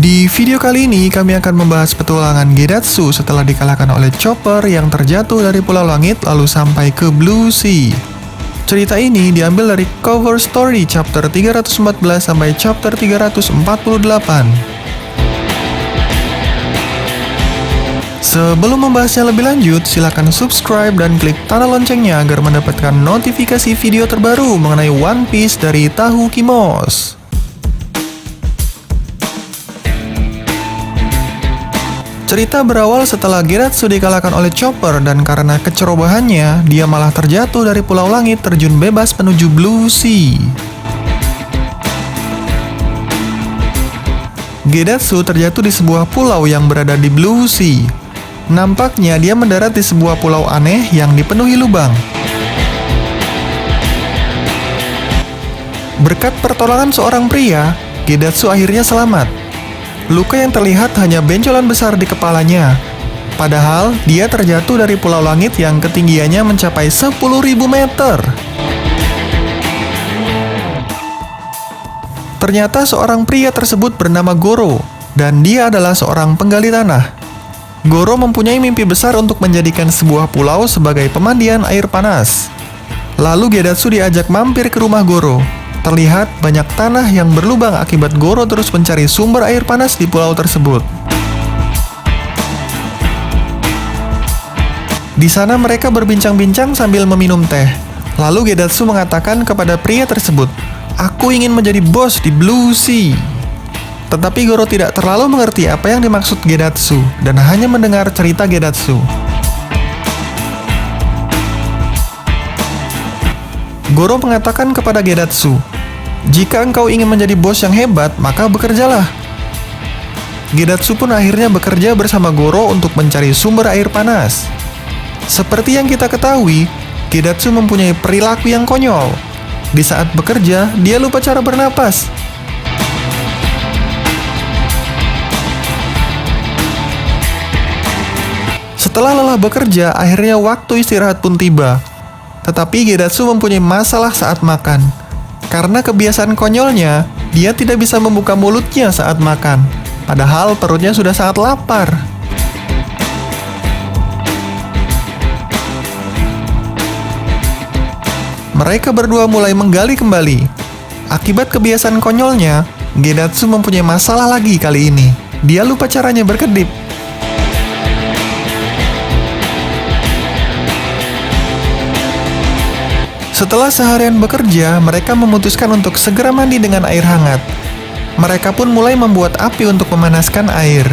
Di video kali ini kami akan membahas petualangan Gedatsu setelah dikalahkan oleh Chopper yang terjatuh dari Pulau Langit lalu sampai ke Blue Sea. Cerita ini diambil dari cover story chapter 314 sampai chapter 348. Sebelum membahasnya lebih lanjut, silakan subscribe dan klik tanda loncengnya agar mendapatkan notifikasi video terbaru mengenai One Piece dari Tahu Kimos. Cerita berawal setelah Gedatsu dikalahkan oleh Chopper dan karena kecerobohannya, dia malah terjatuh dari Pulau Langit terjun bebas menuju Blue Sea. Gedatsu terjatuh di sebuah pulau yang berada di Blue Sea. Nampaknya dia mendarat di sebuah pulau aneh yang dipenuhi lubang. Berkat pertolongan seorang pria, Gedatsu akhirnya selamat. Luka yang terlihat hanya benjolan besar di kepalanya. Padahal, dia terjatuh dari Pulau Langit yang ketinggiannya mencapai 10.000 meter. Ternyata seorang pria tersebut bernama Goro, dan dia adalah seorang penggali tanah. Goro mempunyai mimpi besar untuk menjadikan sebuah pulau sebagai pemandian air panas. Lalu Gedatsu diajak mampir ke rumah Goro. Terlihat banyak tanah yang berlubang akibat Goro terus mencari sumber air panas di pulau tersebut. Di sana mereka berbincang-bincang sambil meminum teh. Lalu Gedatsu mengatakan kepada pria tersebut, "Aku ingin menjadi bos di Blue Sea." Tetapi Goro tidak terlalu mengerti apa yang dimaksud Gedatsu dan hanya mendengar cerita Gedatsu. Goro mengatakan kepada Gedatsu, "Jika engkau ingin menjadi bos yang hebat, maka bekerjalah." Gedatsu pun akhirnya bekerja bersama Goro untuk mencari sumber air panas. Seperti yang kita ketahui, Gedatsu mempunyai perilaku yang konyol. Di saat bekerja, dia lupa cara bernapas. Setelah lelah bekerja, akhirnya waktu istirahat pun tiba. Tetapi Gedatsu mempunyai masalah saat makan. Karena kebiasaan konyolnya, dia tidak bisa membuka mulutnya saat makan. Padahal perutnya sudah sangat lapar. Mereka berdua mulai menggali kembali. Akibat kebiasaan konyolnya, Gedatsu mempunyai masalah lagi kali ini. Dia lupa caranya berkedip. Setelah seharian bekerja, mereka memutuskan untuk segera mandi dengan air hangat. Mereka pun mulai membuat api untuk memanaskan air.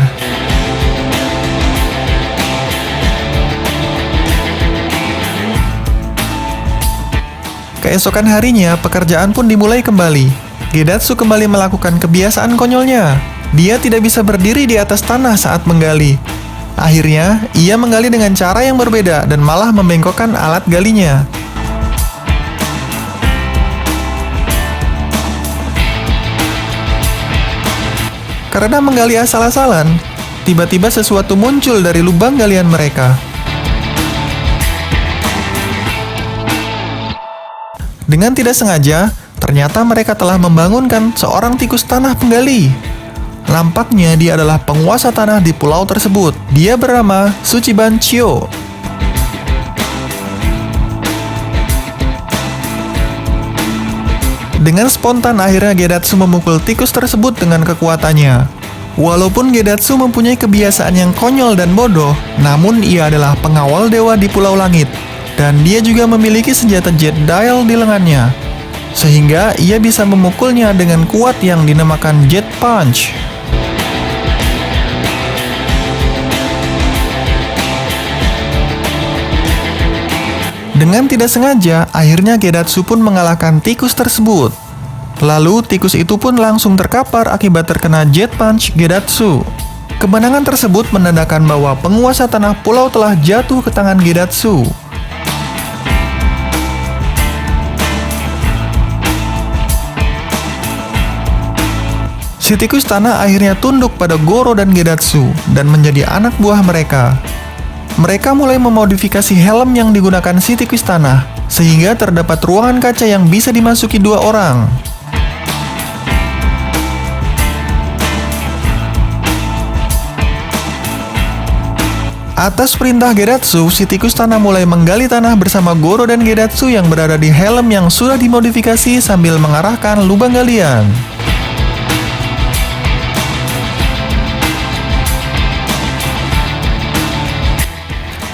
Keesokan harinya, pekerjaan pun dimulai kembali. Gedatsu kembali melakukan kebiasaan konyolnya. Dia tidak bisa berdiri di atas tanah saat menggali. Akhirnya, ia menggali dengan cara yang berbeda dan malah membengkokkan alat galinya. Karena menggali asal-asalan, tiba-tiba sesuatu muncul dari lubang galian mereka. Dengan tidak sengaja, ternyata mereka telah membangunkan seorang tikus tanah penggali. Nampaknya dia adalah penguasa tanah di pulau tersebut. Dia bernama Tsuchiban Chio. Dengan spontan akhirnya Gedatsu memukul tikus tersebut dengan kekuatannya. Walaupun Gedatsu mempunyai kebiasaan yang konyol dan bodoh, namun ia adalah pengawal dewa di Pulau Langit. Dan dia juga memiliki senjata jet dial di lengannya. Sehingga ia bisa memukulnya dengan kuat yang dinamakan jet punch. Dengan tidak sengaja, akhirnya Gedatsu pun mengalahkan tikus tersebut. Lalu, tikus itu pun langsung terkapar akibat terkena jet punch Gedatsu. Kemenangan tersebut menandakan bahwa penguasa tanah pulau telah jatuh ke tangan Gedatsu. Si tikus tanah akhirnya tunduk pada Goro dan Gedatsu dan menjadi anak buah mereka. Mereka mulai memodifikasi helm yang digunakan si tikus tanah, sehingga terdapat ruangan kaca yang bisa dimasuki 2 orang. Atas perintah Gedatsu, si tikus tanah mulai menggali tanah bersama Goro dan Gedatsu yang berada di helm yang sudah dimodifikasi sambil mengarahkan lubang galian.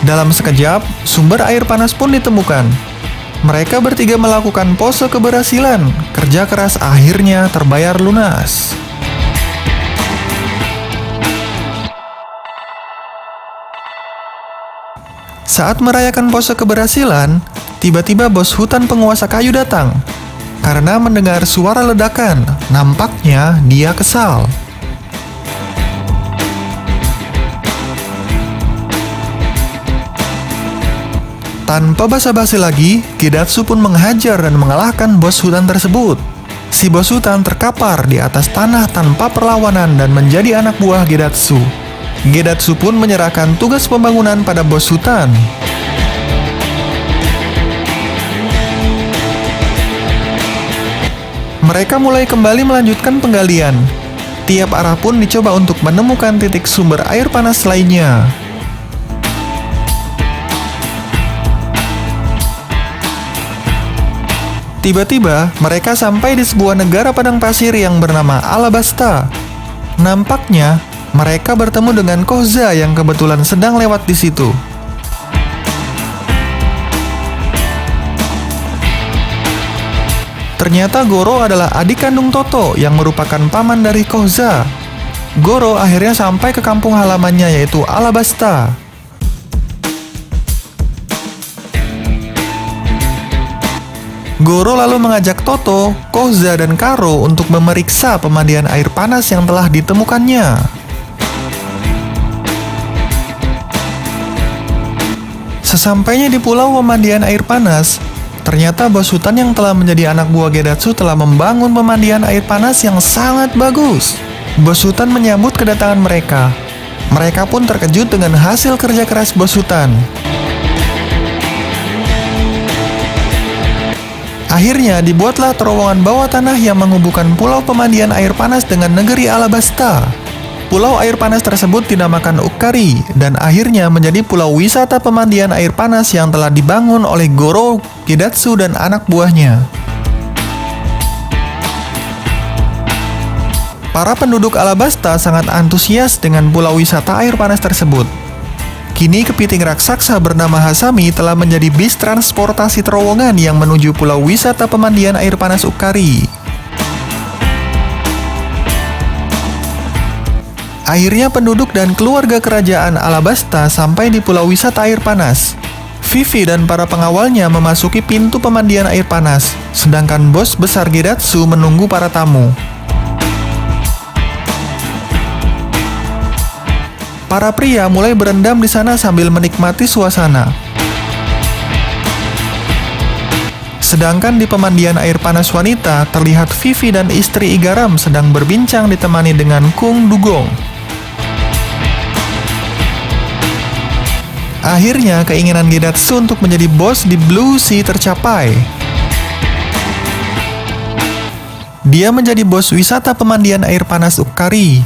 Dalam sekejap, sumber air panas pun ditemukan. Mereka bertiga melakukan pose keberhasilan. Kerja keras akhirnya terbayar lunas. Saat merayakan pose keberhasilan, tiba-tiba bos hutan penguasa kayu datang. Karena mendengar suara ledakan, nampaknya dia kesal. Tanpa basa-basi lagi, Gedatsu pun menghajar dan mengalahkan bos hutan tersebut. Si bos hutan terkapar di atas tanah tanpa perlawanan dan menjadi anak buah Gedatsu. Gedatsu pun menyerahkan tugas pembangunan pada bos hutan. Mereka mulai kembali melanjutkan penggalian. Tiap arah pun dicoba untuk menemukan titik sumber air panas lainnya. Tiba-tiba, mereka sampai di sebuah negara padang pasir yang bernama Alabasta. Nampaknya, mereka bertemu dengan Koza yang kebetulan sedang lewat di situ. Ternyata Goro adalah adik kandung Toto yang merupakan paman dari Koza. Goro akhirnya sampai ke kampung halamannya yaitu Alabasta. Goro lalu mengajak Toto, Koza, dan Karo untuk memeriksa pemandian air panas yang telah ditemukannya. Sesampainya di pulau pemandian air panas, ternyata bos hutan yang telah menjadi anak buah Gedatsu telah membangun pemandian air panas yang sangat bagus. Bos hutan menyambut kedatangan mereka. Mereka pun terkejut dengan hasil kerja keras bos hutan. Akhirnya dibuatlah terowongan bawah tanah yang menghubungkan pulau pemandian air panas dengan negeri Alabasta. Pulau air panas tersebut dinamakan Ukari dan akhirnya menjadi pulau wisata pemandian air panas yang telah dibangun oleh Goro, Gedatsu, dan anak buahnya. Para penduduk Alabasta sangat antusias dengan pulau wisata air panas tersebut. Kini kepiting raksasa bernama Hasami telah menjadi bis transportasi terowongan yang menuju pulau wisata pemandian air panas Ukari. Akhirnya penduduk dan keluarga kerajaan Alabasta sampai di pulau wisata air panas. Vivi dan para pengawalnya memasuki pintu pemandian air panas, sedangkan bos besar Gedatsu menunggu para tamu. Para pria mulai berendam di sana sambil menikmati suasana. Sedangkan di pemandian air panas wanita, terlihat Vivi dan istri Igaram sedang berbincang ditemani dengan Kung Dugong. Akhirnya, keinginan Gedatsu untuk menjadi bos di Blue Sea tercapai. Dia menjadi bos wisata pemandian air panas Ukari.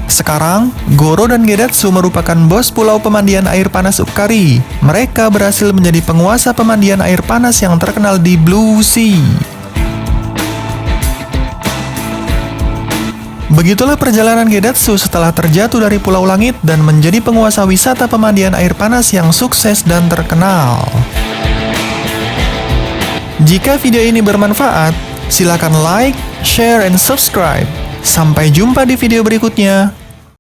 Sekarang, Goro dan Gedatsu merupakan bos pulau pemandian air panas Ukari. Mereka berhasil menjadi penguasa pemandian air panas yang terkenal di Blue Sea. Begitulah perjalanan Gedatsu setelah terjatuh dari Pulau Langit dan menjadi penguasa wisata pemandian air panas yang sukses dan terkenal. Jika video ini bermanfaat, silakan like, share, and subscribe. Sampai jumpa di video berikutnya.